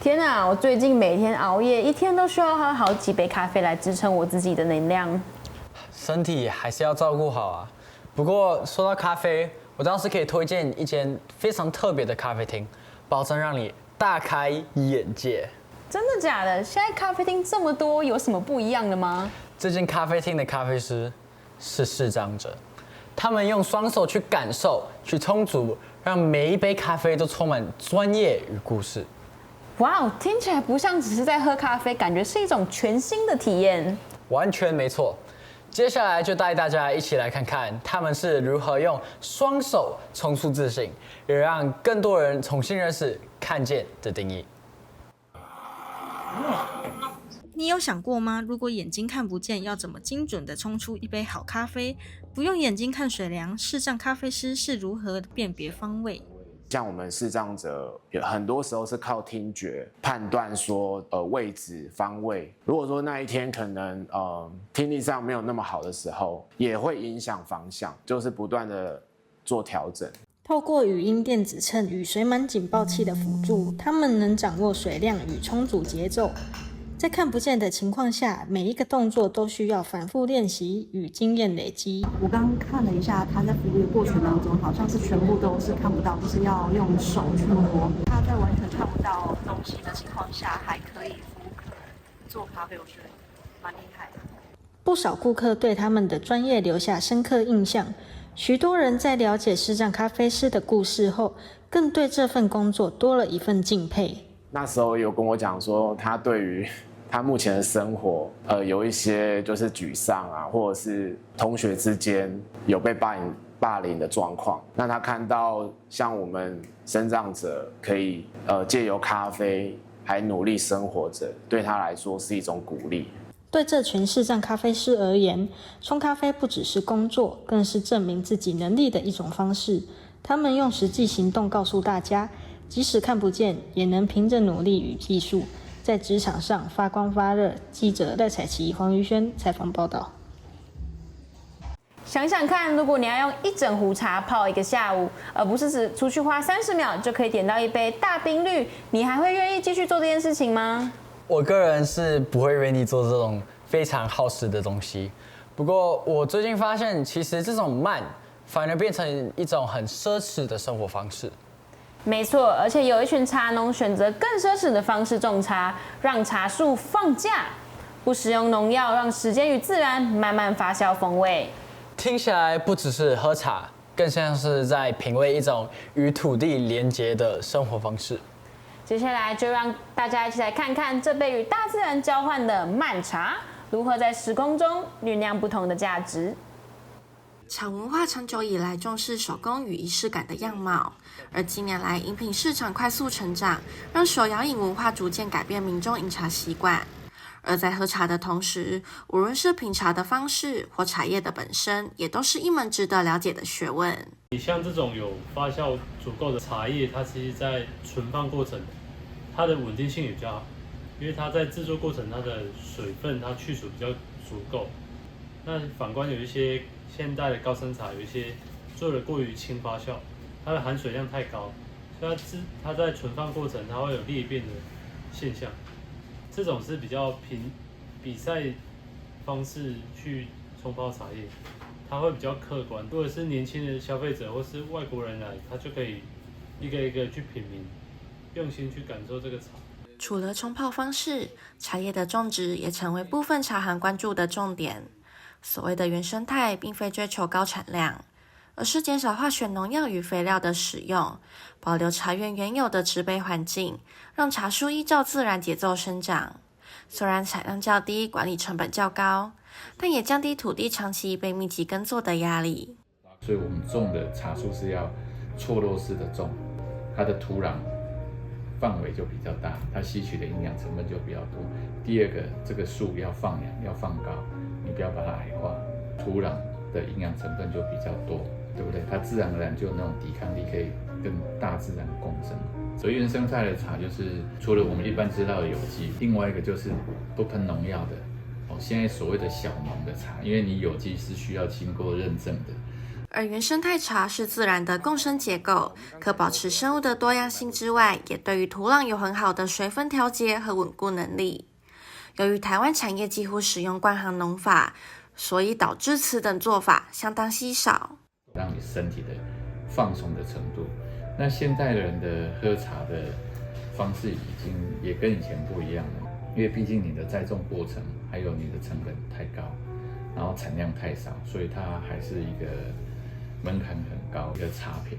天啊，我最近每天熬夜，一天都需要喝好几杯咖啡来支撑我自己的能量。身体还是要照顾好啊。不过说到咖啡，我倒是可以推荐一间非常特别的咖啡厅，保证让你大开眼界。真的假的？现在咖啡厅这么多，有什么不一样的吗？这间咖啡厅的咖啡师是视障者，他们用双手去感受、去冲煮，让每一杯咖啡都充满专业与故事。哇哦，听起来不像只是在喝咖啡，感觉是一种全新的体验。完全没错。接下来就带大家一起来看看他们是如何用双手冲出自信，也让更多人重新认识看见的定义。你有想过吗？如果眼睛看不见，要怎么精准地冲出一杯好咖啡？不用眼睛看水量，视障咖啡师是如何辨别方位？像我们视障者，很多时候是靠听觉判断说位置方位。如果说那一天可能听力上没有那么好的时候，也会影响方向，就是不断的做调整。透过语音电子秤与水满警报器的辅助，他们能掌握水量与冲煮节奏。在看不见的情况下，每一个动作都需要反复练习与经验累积。我刚刚看了一下，他在服务的过程当中，好像是全部都是看不到，就是要用手去摸。他在完全看不到东西的情况下，还可以服务客人做咖啡，我觉得蛮厉害的。不少顾客对他们的专业留下深刻印象，许多人在了解视障咖啡师的故事后，更对这份工作多了一份敬佩。那时候有跟我讲说，他对于他目前的生活，有一些就是沮丧啊，或者是同学之间有被霸凌的状况。那他看到像我们身障者可以借由咖啡还努力生活着，对他来说是一种鼓励。对这群视障咖啡师而言，冲咖啡不只是工作，更是证明自己能力的一种方式。他们用实际行动告诉大家，即使看不见，也能凭着努力与技术，在职场上发光发热。记者赖彩琪、黄瑜轩采访报道。想想看，如果你要用一整壶茶泡一个下午，而不是只出去花30秒就可以点到一杯大冰绿，你还会愿意继续做这件事情吗？我个人是不会愿意做这种非常耗时的东西。不过我最近发现，其实这种慢反而变成一种很奢侈的生活方式。没错，而且有一群茶农选择更奢侈的方式种茶，让茶树放假，不使用农药，让时间与自然慢慢发酵风味。听起来不只是喝茶，更像是在品味一种与土地连结的生活方式。接下来就让大家一起来看看这杯与大自然交换的慢茶，如何在时空中酝酿不同的价值。茶文化长久以来重视手工与仪式感的样貌，而近年来饮品市场快速成长，让手摇饮文化逐渐改变民众饮茶习惯。而在喝茶的同时，无论是品茶的方式或茶叶的本身，也都是一门值得了解的学问。你像这种有发酵足够的茶叶，它其实在存放过程，它的稳定性也比较好，因为它在制作过程它的水分它去除比较足够。那反观有一些现代的高山茶，有一些做的过于轻发酵，它的含水量太高，所以它在存放过程它会有裂变的现象。这种是比较凭比赛方式去冲泡茶叶，它会比较客观。如果是年轻的消费者或是外国人来，他就可以一个一个去品茗，用心去感受这个茶。除了冲泡方式，茶叶的种植也成为部分茶行关注的重点。所谓的原生态，并非追求高产量，而是减少化学农药与肥料的使用，保留茶园原有的植被环境，让茶树依照自然节奏生长。虽然产量较低，管理成本较高，但也降低土地长期被密集耕作的压力。所以我们种的茶树是要错落式的种，它的土壤范围就比较大，它吸取的营养成分就比较多。第二个，这个树要放养，要放高，你不要把它矮化，土壤的营养成分就比较多，对不对？它自然而然就有那种抵抗力，可以跟大自然共生。所以原生态的茶就是除了我们一般知道的有机，另外一个就是不喷农药的。现在所谓的小农的茶，因为你有机是需要经过认证的。而原生态茶是自然的共生结构，可保持生物的多样性之外，也对于土壤有很好的水分调节和稳固能力。由于台湾产业几乎使用灌行农法，所以导致此等做法相当稀少，让你身体的放松的程度。那现代人的喝茶的方式已经也跟以前不一样了，因为毕竟你的栽种过程还有你的成本太高，然后产量太少，所以它还是一个门槛很高的茶品。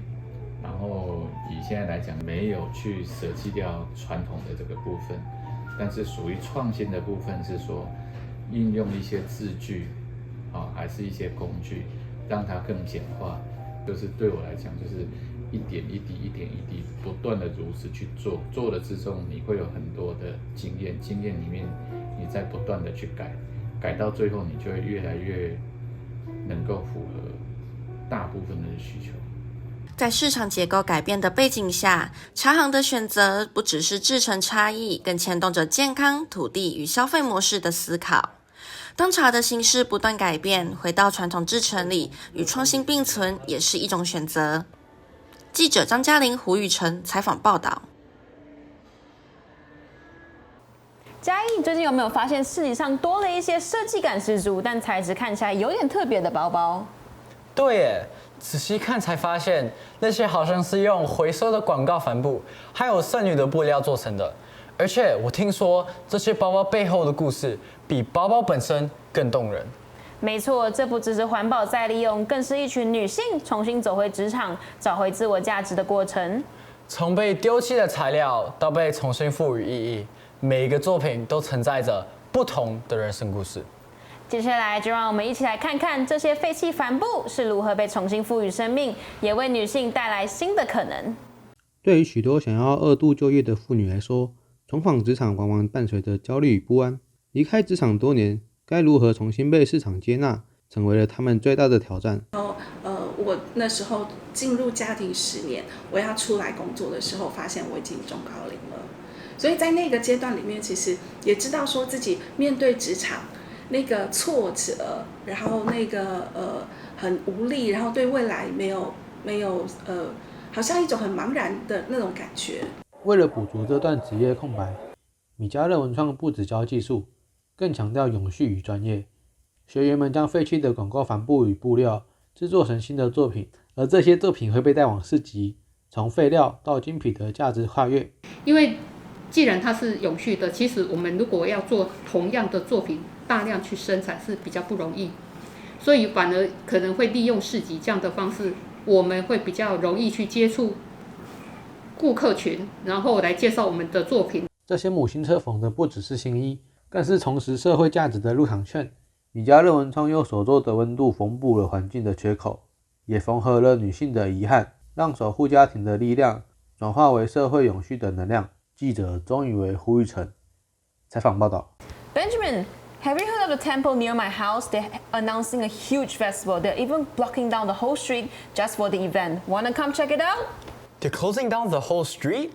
然后以现在来讲，没有去舍弃掉传统的这个部分，但是属于创新的部分是说，应用一些字句还是一些工具，让它更简化。就是对我来讲，就是一点一滴、一点一滴，不断的如此去做，做了之中，你会有很多的经验，经验里面你在不断的去改，改到最后，你就会越来越能够符合大部分的需求。在市场结构改变的背景下，茶行的选择不只是制程差异，更牵动着健康、土地与消费模式的思考。当茶的形式不断改变，回到传统制程里，与创新并存也是一种选择。记者张嘉玲、胡宇成采访报道。嘉义，你最近有没有发现市集上多了一些设计感十足，但材质看起来有点特别的包包？对耶，仔细看才发现，那些好像是用回收的广告帆布，还有剩余的布料做成的。而且我听说这些包包背后的故事比包包本身更动人。没错，这不只是环保再利用，更是一群女性重新走回职场、找回自我价值的过程。从被丢弃的材料到被重新赋予意义，每一个作品都承载着不同的人生故事。接下来就让我们一起来看看这些废弃帆布是如何被重新赋予生命，也为女性带来新的可能。对于许多想要2度就业的妇女来说，重返职场往往伴随着焦虑与不安。离开职场多年，该如何重新被市场接纳，成为了他们最大的挑战。我那时候进入家庭10年，我要出来工作的时候，发现我已经中高龄了。所以在那个阶段里面，其实也知道说自己面对职场那个挫折，然后那个很无力，然后对未来没有好像一种很茫然的那种感觉。为了补足这段职业空白，米家乐文创不只教技术，更强调永续与专业。学员们将废弃的广告帆布与布料制作成新的作品，而这些作品会被带往市集，从废料到精品的价值跨越。因为既然它是永续的，其实我们如果要做同样的作品大量去生产是比较不容易，所以反而可能会利用市集这样的方式，我们会比较容易去接触顾客群，然后来介绍我们的作品。这些母亲车缝的不只是新衣，更是重拾社会价值的入场券。米家乐文创用手做的温度缝补了环境的缺口，也缝合了女性的遗憾，让守护家庭的力量转化为社会永续的能量。记者钟宇为、胡宇成采访报道。Benjamin, have you heard of the temple near my house? They're announcing a huge festival. They're even blocking down the whole street just for the event. Wanna come check it out? They're closing down the whole street?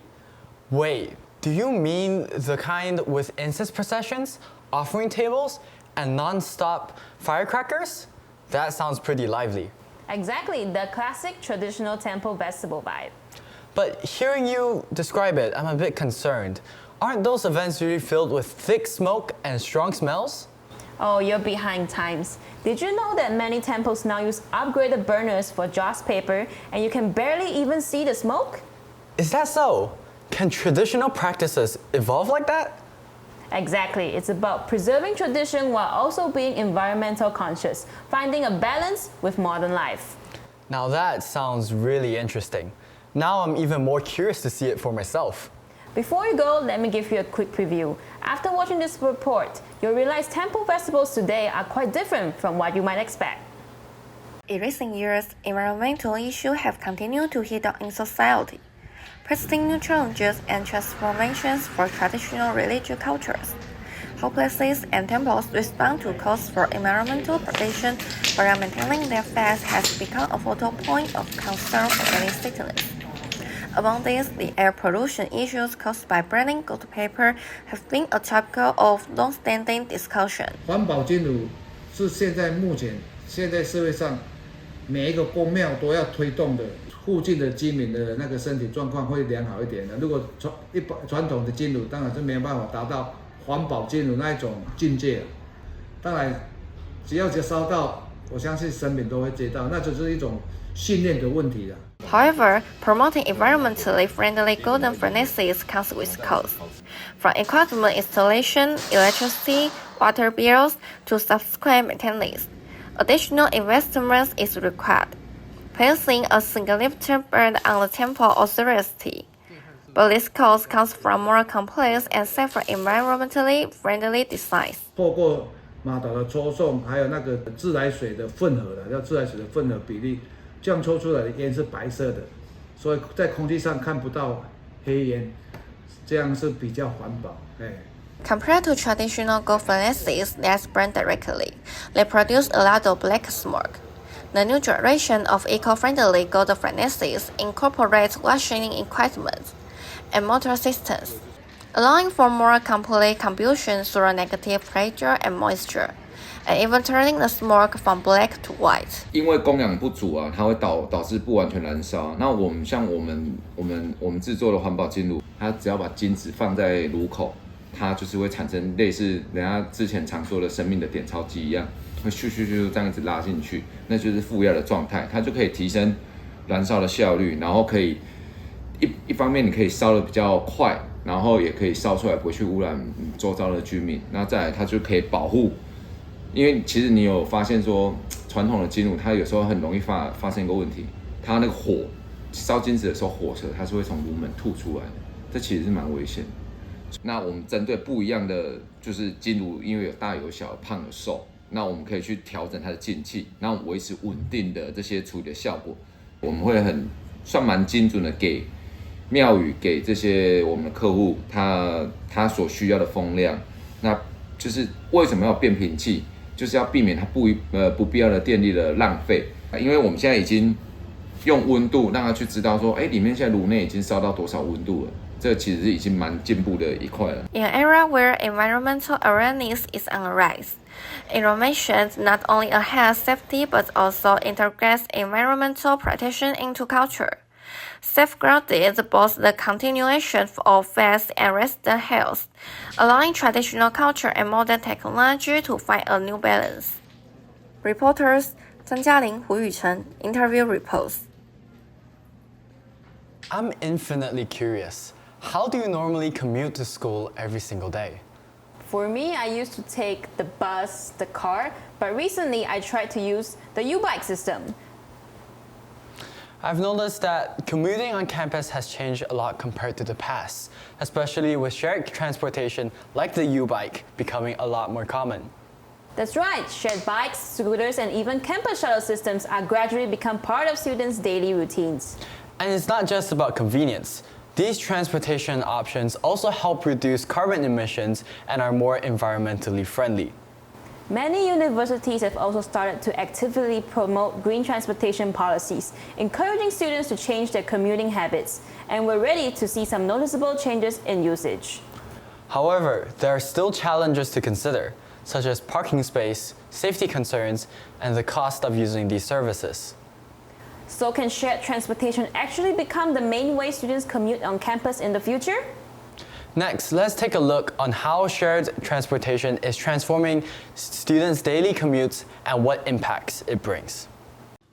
Wait, do you mean the kind with incense processions, offering tables, and non-stop firecrackers? That sounds pretty lively. Exactly, the classic traditional temple festival vibe. But hearing you describe it, I'm a bit concerned. Aren't those events usually filled with thick smoke and strong smells? Oh, you're behind times. Did you know that many temples now use upgraded burners for joss paper and you can barely even see the smoke? Is that so? Can traditional practices evolve like that? Exactly. It's about preserving tradition while also being environmental conscious, finding a balance with modern life. Now that sounds really interesting. Now I'm even more curious to see it for myself. Before you go, let me give you a quick preview. After watching this report, you'll realize temple festivals today are quite different from what you might expect. In recent years, environmental issues have continued to heat up in society, presenting new challenges and transformations for traditional religious cultures. How places and temples respond to calls for environmental protection while maintaining their faith has become a focal point of concern for many citizens. Among these, the air pollution issues caused by burning gold paper have been a topic of long-standing discussion. 环保金属是目前现在社会上每一个宫庙都要推动的，附近的居民的那个身体状况会良好一点的。如果传统的金炉当然是没有办法达到环保金炉那一种境界。当然，只要烧到，我相信神明都会接到，那就是一种训练的问题了。However, promoting environmentally friendly golden furnaces comes with costs. From equipment installation, electricity, water bills, to subsequent maintenance, additional investment is required, placing a significant burden on the temple authority. But this cost comes from more complex and safer environmentally friendly designs. 透过马达的抽送，还有那个自来水的混合的，叫自来水的混合比例。这样抽出来的烟是白色的，所以在空气上看不到黑烟，这样是比较环保。Compared to traditional gold furnaces that burn directly, they produce a lot of black smoke. The new generation of eco-friendly gold furnaces incorporates washing equipment and motor systems, allowing for more complete combustion through negative pressure and moisture.And even turning the smoke from black to white. 因为供氧不足啊，它会导致不完全燃烧。那我们制作的环保金炉，它只要把金子放在炉口，它就是会产生类似人家之前常说的生命的点钞机一样，会咻咻咻这样子拉进去，那就是负压的状态，它就可以提升燃烧的效率，然后可以一方面你可以烧得比较快，然后也可以烧出来不会去污染周遭的居民，那再来它就可以保护。因为其实你有发现说，传统的金炉它有时候很容易发生一个问题，它那个火烧金子的时候，火舌它是会从炉门吐出来的，这其实是蛮危险的。那我们针对不一样的就是金炉，因为有大有小、胖有瘦，那我们可以去调整它的进气，然后维持稳定的这些处理的效果。我们会算蛮精准的给庙宇给这些我们的客户他所需要的风量，那就是为什么要变频器？就是要避免它不必要的电力的浪费，因为我们现在已经用温度让它去知道说，里面现在炉内已经烧到多少温度了，这其实是已经蛮进步的一块了。In an era where environmental awareness is on a rise, innovations not only enhance safety but also integrates environmental protection into culture, safeguarding both the continuation of faith and resident health, allowing traditional culture and modern technology to find a new balance. Reporters 曾嘉玲、胡宇辰 Interview reports. I'm infinitely curious. How do you normally commute to school every single day? For me, I used to take the bus, the car, but recently I tried to use the U-bike system. I've noticed that commuting on campus has changed a lot compared to the past, especially with shared transportation like the U-bike becoming a lot more common. That's right, shared bikes, scooters, and even campus shuttle systems are gradually become part of students' daily routines. And it's not just about convenience. These transportation options also help reduce carbon emissions and are more environmentally friendly. Many universities have also started to actively promote green transportation policies, encouraging students to change their commuting habits, and we're ready to see some noticeable changes in usage. However, there are still challenges to consider, such as parking space, safety concerns, and the cost of using these services. So can shared transportation actually become the main way students commute on campus in the future? Next, let's take a look on how shared transportation is transforming students' daily commutes and what impacts it brings.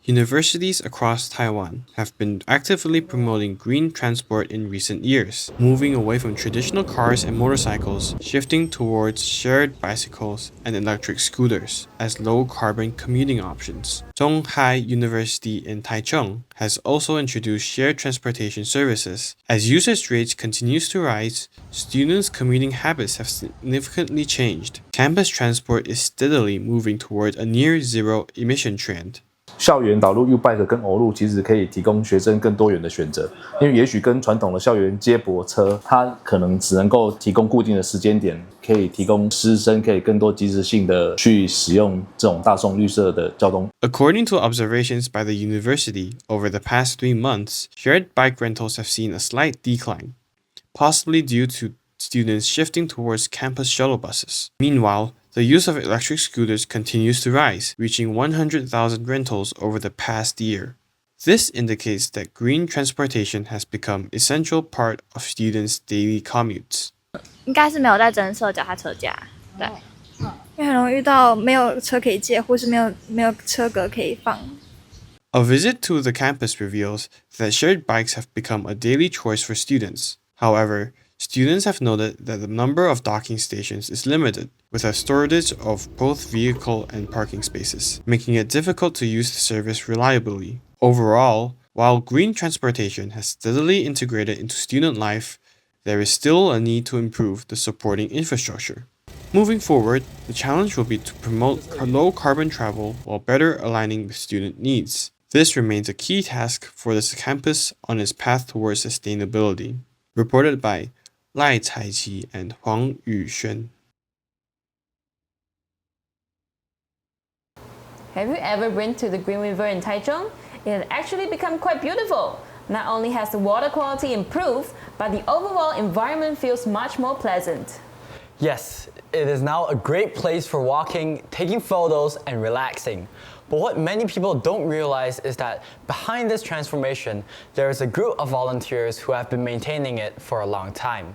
Universities across Taiwan have been actively promoting green transport in recent years, moving away from traditional cars and motorcycles, shifting towards shared bicycles and electric scooters as low-carbon commuting options. Zhonghai University in Taichung has also introduced shared transportation services. As usage rates continues to rise, students' commuting habits have significantly changed. Campus transport is steadily moving toward a near-zero emission trend. 校园导入 U-Bike 跟 O 路，其实可以提供学生更多元的选择，因为也许跟传统的校园接驳车，它可能只能够提供固定的时间点，可以提供师生可以更多及时性的去使用这种大众绿色的交通。According to observations by the university, over the past 3 months, shared bike rentals have seen a slight decline, possibly due to students shifting towards campus shuttle buses. Meanwhile, the use of electric scooters continues to rise, reaching 100,000 rentals over the past year. This indicates that green transportation has become an essential part of students' daily commutes. 应该是没有在增设脚踏车架，对，因为很容易遇到没有车可以借，或是没有车格可以放。A visit to the campus reveals that shared bikes have become a daily choice for students. However, students have noted that the number of docking stations is limited, with a shortage of both vehicle and parking spaces, making it difficult to use the service reliably. Overall, while green transportation has steadily integrated into student life, there is still a need to improve the supporting infrastructure. Moving forward, the challenge will be to promote low-carbon travel while better aligning with student needs. This remains a key task for this campus on its path towards sustainability. Reported by Lazarus and YU-CHENG. Have you ever been to the Green River in Taichung? It has actually become quite beautiful. Not only has the water quality improved, but the overall environment feels much more pleasant. Yes, it is now a great place for walking, taking photos, and relaxing. But what many people don't realize is that behind this transformation, there is a group of volunteers who have been maintaining it for a long time.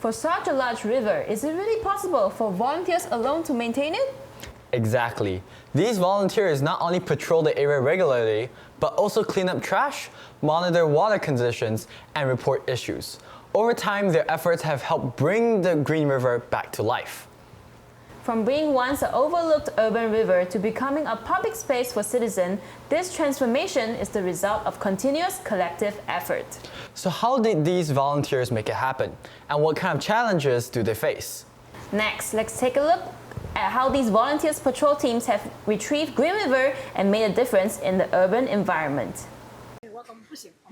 For such a large river, is it really possible for volunteers alone to maintain it? Exactly. These volunteers not only patrol the area regularly, but also clean up trash, monitor water conditions, and report issues. Over time, their efforts have helped bring the Green River back to life. From being once an overlooked urban river to becoming a public space for citizens, this transformation is the result of continuous collective effort. So how did these volunteers make it happen? And what kind of challenges do they face? Next, let's take a look at how these volunteers patrol teams have retrieved Green River and made a difference in the urban environment.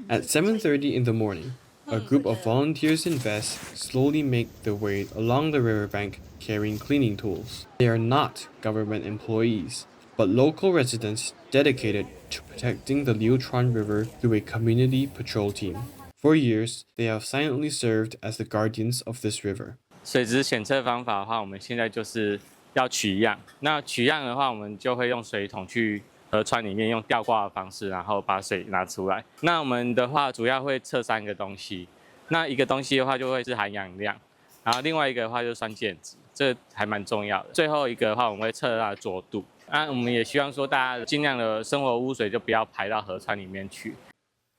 At 7:30 in the morning, a group of volunteers in vests slowly make their way along the riverbank carrying cleaning tools. They are not government employees, but local residents dedicated to protecting the Liuchuan River through a community patrol team. For years, they have silently served as the guardians of this river. 水质检测方法的话，我们现在就是要取样。那取样的话，我们就会用水桶去河川里面用吊挂的方式，然后把水拿出来。那我们的话主要会测3个东西。那一个东西的话就会是含氧量，然后另外一个的话就是酸碱值，这还蛮重要的。最后一个的话，我们会测它的浊度。我们也希望说大家尽量的生活污水就不要排到河川里面去。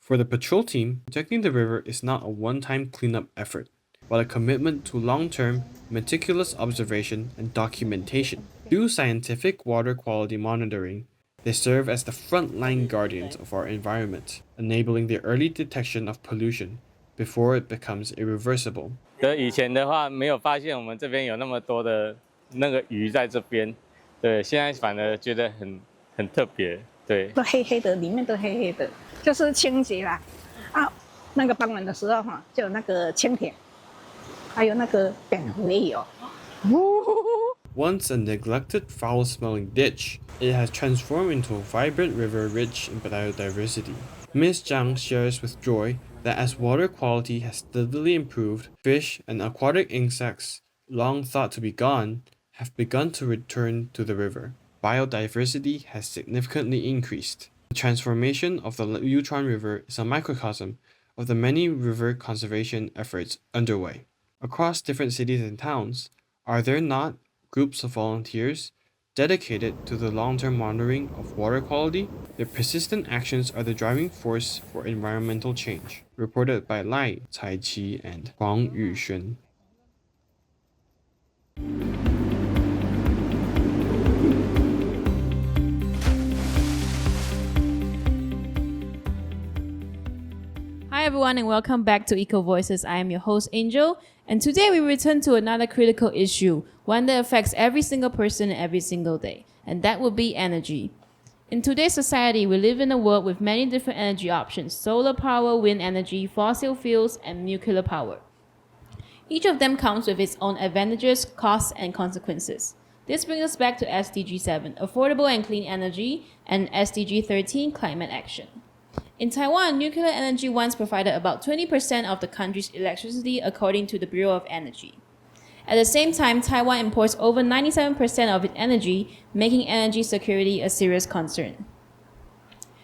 For the patrol team, protecting the river is not a one-time cleanup effort, but a commitment to long-term, meticulous observation and documentation. Through scientific water quality monitoring, they serve as the frontline guardians of our environment, enabling the early detection of pollution before it becomes irreversible. 以前的话没有发现我们这边有那么多的那个鱼在这边，对，现在反而觉得很特别，对。都黑黑的，里面都黑黑的，就是清洁啦。那个傍晚的时候哈，就有那个蜻蜓，还有那个蝙蝠也有。Once a neglected, foul-smelling ditch, it has transformed into a vibrant river rich in biodiversity. Ms. Zhang shares with joy that as water quality has steadily improved, fish and aquatic insects, long thought to be gone, have begun to return to the river. Biodiversity has significantly increased. The transformation of the Liuchuan River is a microcosm of the many river conservation efforts underway. Across different cities and towns, are there not groups of volunteers dedicated to the long-term monitoring of water quality? Their persistent actions are the driving force for environmental change. Reported by Lazarus and YU-CHENG. Hi everyone and welcome back to Eco Voices. I am your host Angel, and today we return to another critical issue, one that affects every single person every single day, and that would be energy. In today's society, we live in a world with many different energy options: solar power, wind energy, fossil fuels, and nuclear power. Each of them comes with its own advantages, costs, and consequences. This brings us back to SDG 7, Affordable and Clean Energy, and SDG 13, Climate Action. In Taiwan, nuclear energy once provided about 20% of the country's electricity according to the Bureau of Energy. At the same time, Taiwan imports over 97% of its energy, making energy security a serious concern.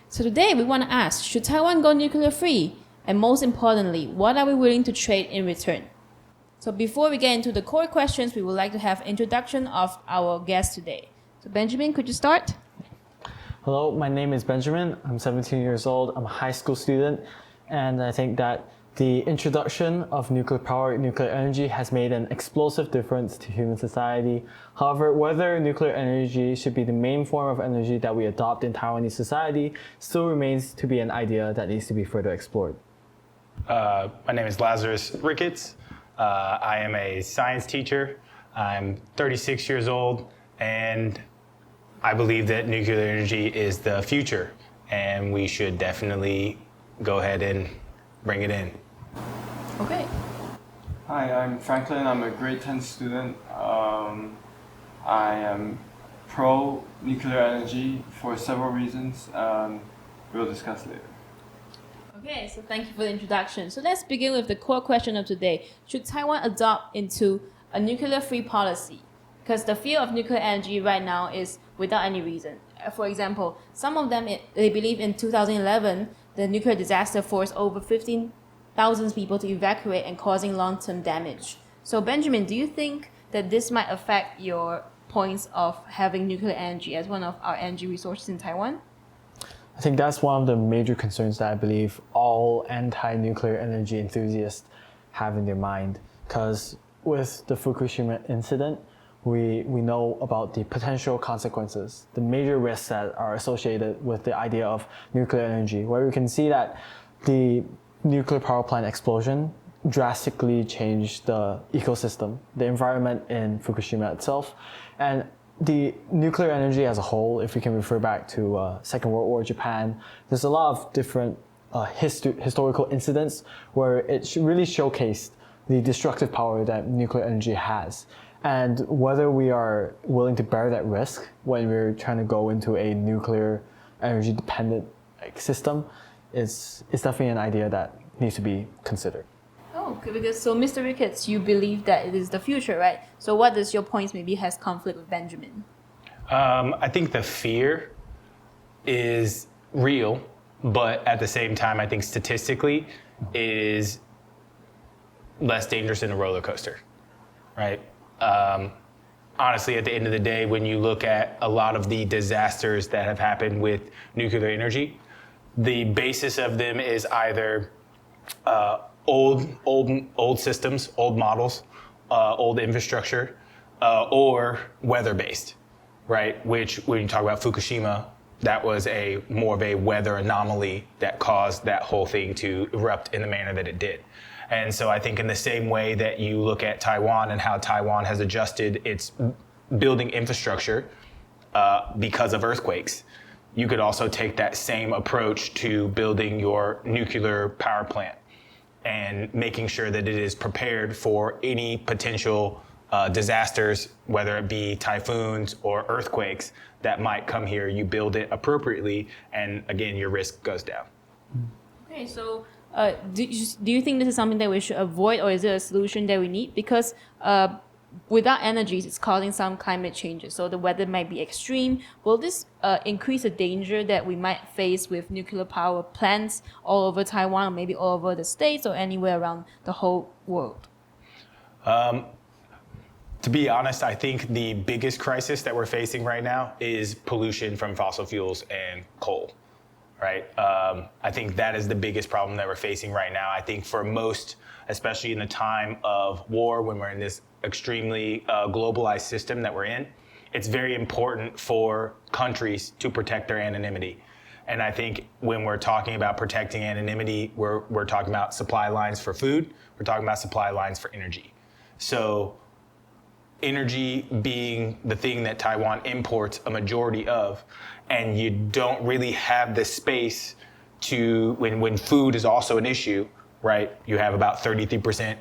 So today we want to ask, should Taiwan go nuclear free? And most importantly, what are we willing to trade in return? So before we get into the core questions, we would like to have an introduction of our guest today. So Benjamin, could you start? Hello, my name is Benjamin. I'm 17 years old. I'm a high school student. And I think that the introduction of nuclear power, nuclear energy has made an explosive difference to human society. However, whether nuclear energy should be the main form of energy that we adopt in Taiwanese society still remains to be an idea that needs to be further explored. My name is Lazarus Ricketts. I am a science teacher. I'm 36 years old, and I believe that nuclear energy is the future, and we should definitely go ahead and bring it in. Okay. Hi, I'm Franklin. I'm a grade 10 student. I am pro nuclear energy for several reasons. We'll discuss later. Okay, so thank you for the introduction. So let's begin with the core question of today. Should Taiwan adopt into a nuclear-free policy? Because the fear of nuclear energy right now is without any reason. For example, some of them, they believe in 2011, the nuclear disaster forced over 15,000 people to evacuate and causing long-term damage. So Benjamin, do you think that this might affect your points of having nuclear energy as one of our energy resources in Taiwan? I think that's one of the major concerns that I believe all anti-nuclear energy enthusiasts have in their mind. Because with the Fukushima incident, we know about the potential consequences, the major risks that are associated with the idea of nuclear energy, where we can see that the nuclear power plant explosion drastically changed the ecosystem, the environment in Fukushima itself. And the nuclear energy as a whole, if we can refer back to Second World War Japan, there's a lot of different historical incidents where it really showcased the destructive power that nuclear energy has. And whether we are willing to bear that risk when we're trying to go into a nuclear energy dependent system is definitely an idea that needs to be considered. Oh, okay, because so Mr. Ricketts, you believe that it is the future, right? So what does your points maybe has conflict with Benjamin? I think the fear is real, but at the same time, I think statistically it is less dangerous than a roller coaster, right? Honestly, at the end of the day, when you look at a lot of the disasters that have happened with nuclear energy, the basis of them is either old systems, old models, old infrastructure, or weather-based, right? Which, when you talk about Fukushima, that was more of a weather anomaly that caused that whole thing to erupt in the manner that it did. And so I think in the same way that you look at Taiwan and how Taiwan has adjusted its building infrastructure because of earthquakes, you could also take that same approach to building your nuclear power plant and making sure that it is prepared for any potential disasters, whether it be typhoons or earthquakes that might come here. You build it appropriately, and again, your risk goes down. Okay, so do you think this is something that we should avoid, or is it a solution that we need? Because without energy, it's causing some climate changes, so the weather might be extreme. Will this increase the danger that we might face with nuclear power plants all over Taiwan, or maybe all over the States, or anywhere around the whole world? To be honest, I think the biggest crisis that we're facing right now is pollution from fossil fuels and coal, right? I think that is the biggest problem that we're facing right now. I think for most, especially in the time of war, when we're in this extremely globalized system that we're in, it's very important for countries to protect their anonymity. And I think when we're talking about protecting anonymity, we're talking about supply lines for food, we're talking about supply lines for energy. So energy being the thing that Taiwan imports a majority of, and you don't really have the space to, when food is also an issue, right? You have about 33%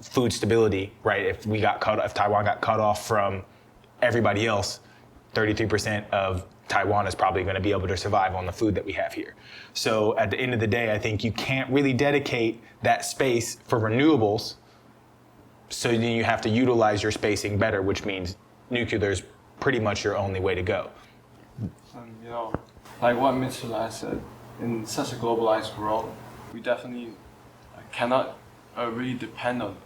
food stability, right? If Taiwan got cut off from everybody else, 33% of Taiwan is probably going to be able to survive on the food that we have here. So at the end of the day, I think you can't really dedicate that space for renewables So then you have to utilize your spacing better, which means nuclear is pretty much your only way to go. You know, like what Mr. Last said, in such a globalized world, we definitely cannot really depend on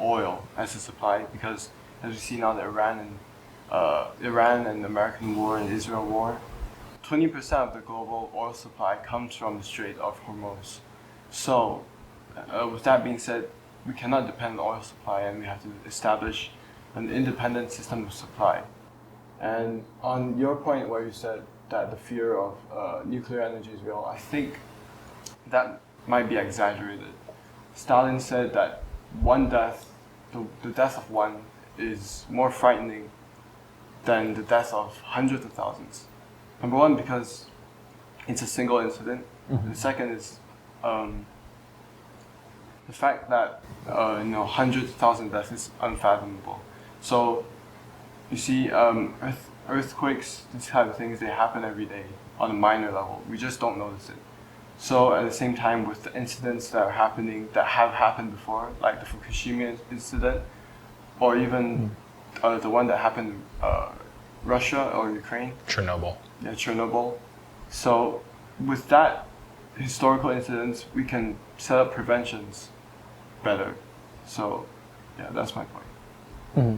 oil as a supply, because as we see now the Iran and American war and Israel war, 20% of the global oil supply comes from the Strait of Hormuz. So with that being said, we cannot depend on oil supply, and we have to establish an independent system of supply. And on your point where you said that the fear of nuclear energy is real, I think that might be exaggerated. Stalin said that one death, the death of one, is more frightening than the death of hundreds of thousands. Number one, because it's a single incident. Mm-hmm. The second is the fact that hundreds of thousands of deaths is unfathomable. So you see, earthquakes, these kind of things, they happen every day on a minor level. We just don't notice it. So at the same time, with the incidents that are happening, that have happened before, like the Fukushima incident, or even the one that happened in Russia or Ukraine. Chernobyl. Yeah, Chernobyl. So with that historical incidents, we can set up preventions better. So yeah, that's my point. Mm-hmm.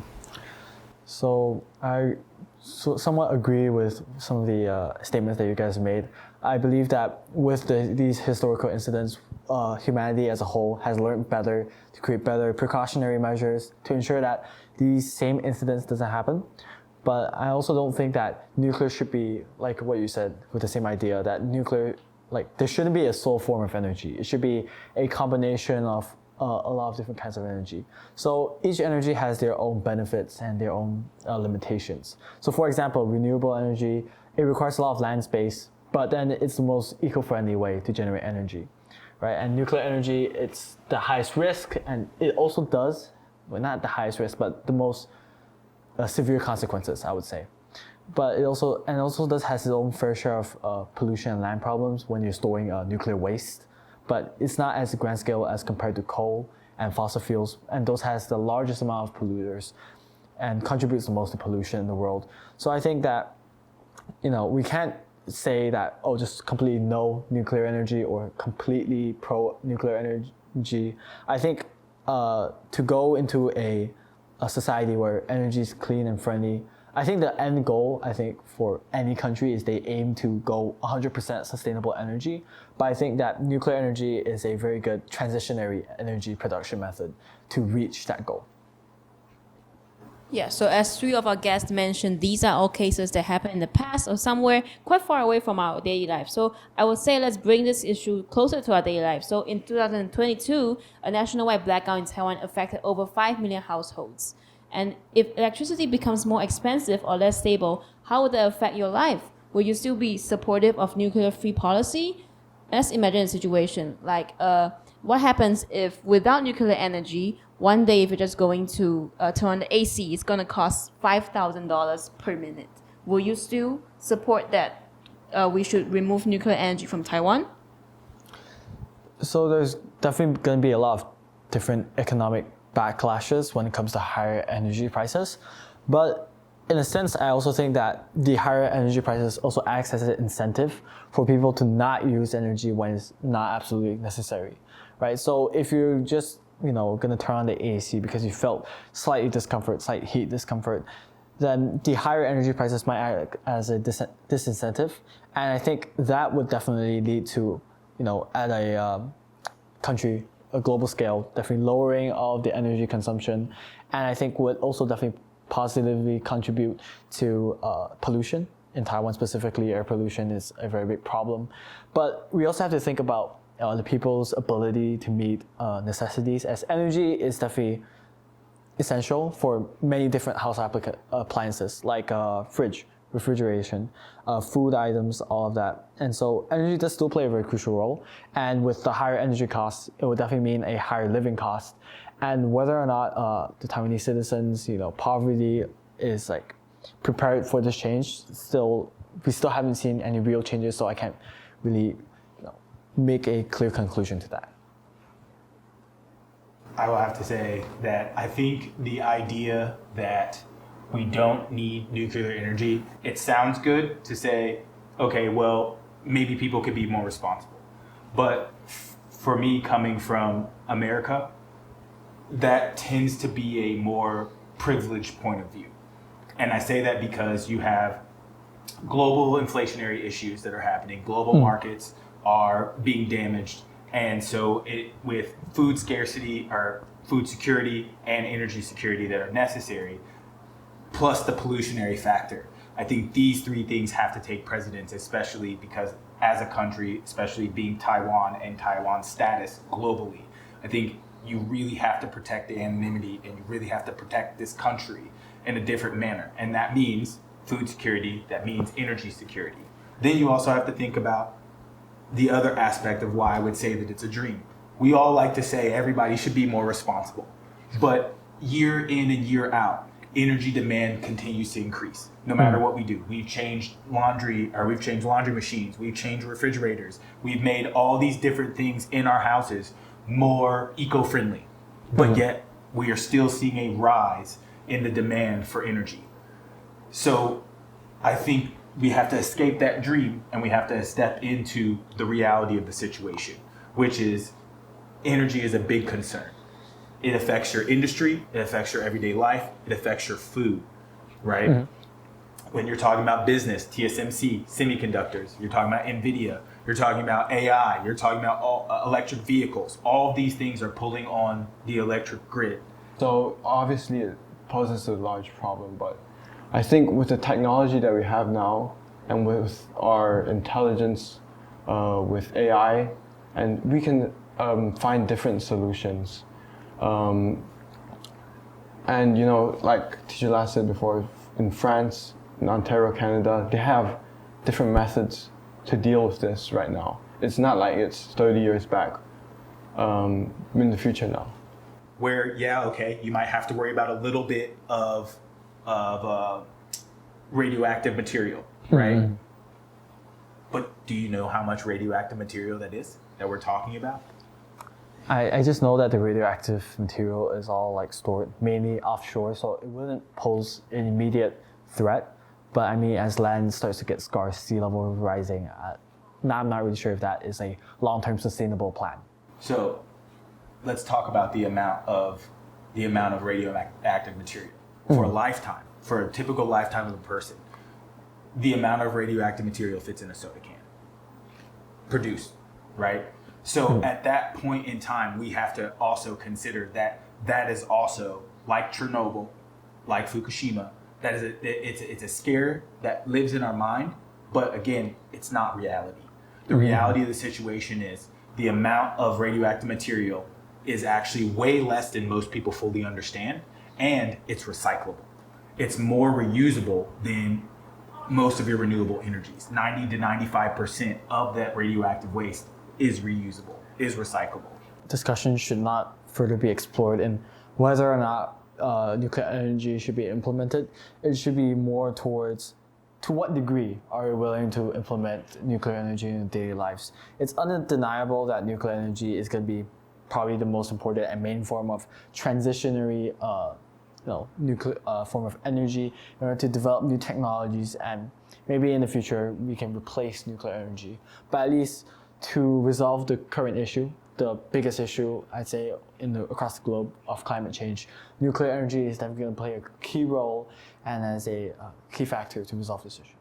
So I somewhat agree with some of the statements that you guys made. I believe that with these historical incidents, humanity as a whole has learned better to create better precautionary measures to ensure that these same incidents doesn't happen. But I also don't think that nuclear should be like what you said with the same idea, that nuclear, like there shouldn't be a sole form of energy. It should be a combination of a lot of different kinds of energy. So each energy has their own benefits and their own limitations. So for example, renewable energy, it requires a lot of land space, but then it's the most eco-friendly way to generate energy, right? And nuclear energy, it's the highest risk, and it also does, well, not the highest risk, but the most severe consequences, I would say. But it also does has its own fair share of pollution and land problems when you're storing nuclear waste. But it's not as grand scale as compared to coal and fossil fuels, and those has the largest amount of polluters and contributes the most to pollution in the world. So I think that, we can't say that, just completely no nuclear energy or completely pro nuclear energy. I think to go into a society where energy is clean and friendly, I think the end goal, for any country is they aim to go 100% sustainable energy. But I think that nuclear energy is a very good transitionary energy production method to reach that goal. Yeah, so as three of our guests mentioned, these are all cases that happened in the past or somewhere quite far away from our daily life. So I would say let's bring this issue closer to our daily life. So in 2022, a nationwide blackout in Taiwan affected over 5 million households. And if electricity becomes more expensive or less stable, how would that affect your life? Will you still be supportive of nuclear-free policy? Let's imagine a situation like what happens if without nuclear energy, one day if you're just going to turn on the AC, it's going to cost $5,000 per minute. Will you still support that we should remove nuclear energy from Taiwan? So there's definitely going to be a lot of different economic backlashes when it comes to higher energy prices. But in a sense, I also think that the higher energy prices also acts as an incentive for people to not use energy when it's not absolutely necessary, right? So if you're just, gonna turn on the AC because you felt slight heat discomfort, then the higher energy prices might act as a disincentive. And I think that would definitely lead to, at a global scale, definitely lowering all of the energy consumption, and I think would also definitely positively contribute to pollution. In Taiwan specifically, air pollution is a very big problem. But we also have to think about the people's ability to meet necessities, as energy is definitely essential for many different house appliances like fridge, refrigeration, food items, all of that. And so energy does still play a very crucial role. And with the higher energy costs, it would definitely mean a higher living cost. And whether or not the Taiwanese citizens, poverty is prepared for this change, we still haven't seen any real changes. So I can't really make a clear conclusion to that. I will have to say that I think the idea that we don't need nuclear energy, it sounds good to say, okay, well, maybe people could be more responsible. But for me, coming from America, that tends to be a more privileged point of view. And I say that because you have global inflationary issues that are happening. Global markets are being damaged. And so with food scarcity or food security and energy security that are necessary, plus the pollutionary factor, I think these three things have to take precedence, especially because as a country, especially being Taiwan and Taiwan's status globally, I think you really have to protect the anonymity and you really have to protect this country in a different manner. And that means food security, that means energy security. Then you also have to think about the other aspect of why I would say that it's a dream. We all like to say everybody should be more responsible, but year in and year out, energy demand continues to increase no matter what we do. We've changed laundry machines, we've changed refrigerators, we've made all these different things in our houses more eco-friendly, but yet we are still seeing a rise in the demand for energy. So I think we have to escape that dream and we have to step into the reality of the situation, which is energy is a big concern. It affects your industry, it affects your everyday life, it affects your food, right? When you're talking about business, TSMC, semiconductors, you're talking about NVIDIA, you're talking about AI, you're talking about all, electric vehicles. All of these things are pulling on the electric grid. So obviously it poses a large problem, but I think with the technology that we have now and with our intelligence, with AI, and we can find different solutions. And you know, like Teacher Last said before, in France, in Ontario, Canada, they have different methods to deal with this right now. It's not like it's 30 years back, in the future now. Where, yeah, okay, you might have to worry about a little bit of radioactive material, right? But do you know how much radioactive material that is that we're talking about? I just know that the radioactive material is all like stored mainly offshore, so it wouldn't pose an immediate threat. But I mean, as land starts to get scarce, sea level rising, I'm not really sure if that is a long-term sustainable plan. So let's talk about the amount of radioactive material for a lifetime, for a typical lifetime of a person. The amount of radioactive material fits in a soda can produced, right? So at that point in time, we have to also consider that that is also like Chernobyl, like Fukushima. That is it's a scare that lives in our mind, but again, it's not reality. The reality of the situation is the amount of radioactive material is actually way less than most people fully understand, and it's recyclable. It's more reusable than most of your renewable energies. 90 to 95% of that radioactive waste is reusable, is recyclable. Discussion should not further be explored in whether or not nuclear energy should be implemented. It should be more towards to what degree are we willing to implement nuclear energy in daily lives. It's undeniable that nuclear energy is going to be probably the most important and main form of transitionary nuclear form of energy in order to develop new technologies, and maybe in the future we can replace nuclear energy. But at least to resolve the current issue, the biggest issue I'd say across the globe of climate change, nuclear energy is definitely going to play a key role and as a key factor to resolve this issue.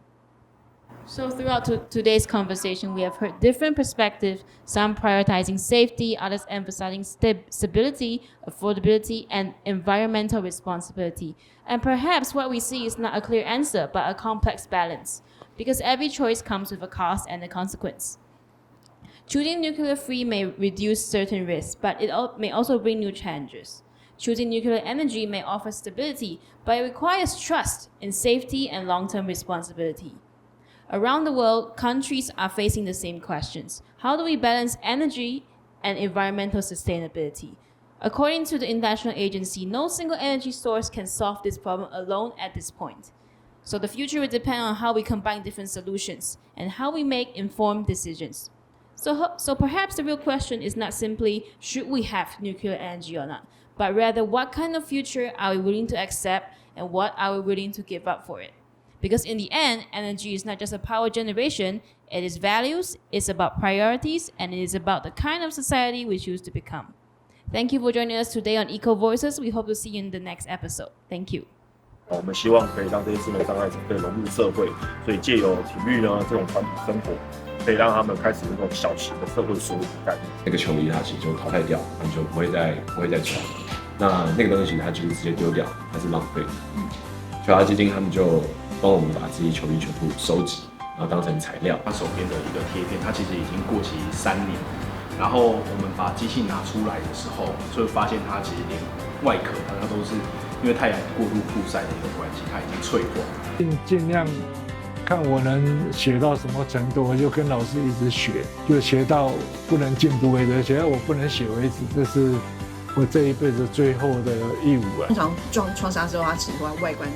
So throughout today's conversation, we have heard different perspectives, some prioritizing safety, others emphasizing stability, affordability, and environmental responsibility. And perhaps what we see is not a clear answer, but a complex balance, because every choice comes with a cost and a consequence. Choosing nuclear-free may reduce certain risks, but it may also bring new challenges. Choosing nuclear energy may offer stability, but it requires trust in safety and long-term responsibility. Around the world, countries are facing the same questions. How do we balance energy and environmental sustainability? According to the International Agency, no single energy source can solve this problem alone at this point. So the future will depend on how we combine different solutions and how we make informed decisions. So perhaps the real question is not simply should we have nuclear energy or not, but rather what kind of future are we willing to accept and what are we willing to give up for it? Because in the end, energy is not just a power generation, it is values, it's about priorities, and it is about the kind of society we choose to become. Thank you for joining us today on Eco Voices. We hope to see you in the next episode. Thank you. 我们希望可以让这些智能障碍者可以融入社会，所以借由体育呢这种团体生活，可以让他们开始有这种小型的社会缩影概念。那个球衣它其实就淘汰掉，它就不会再穿。那个东西它就是直接丢掉，它是浪费的。球涯基金他们就帮我们把这些球衣全部收集，然后当成材料。他手边的一个贴片，它其实已经过期3年。然后我们把机器拿出来的时候，就会发现它其实连外壳它都是因为太阳过度曝晒的一个关系，它已经脆化。尽量看我能学到什么程度，我就跟老师一直学，就学到不能进步为止，学到我不能写为止，这是我这一辈子最后的义务啊。通常创伤之后，它其实会外观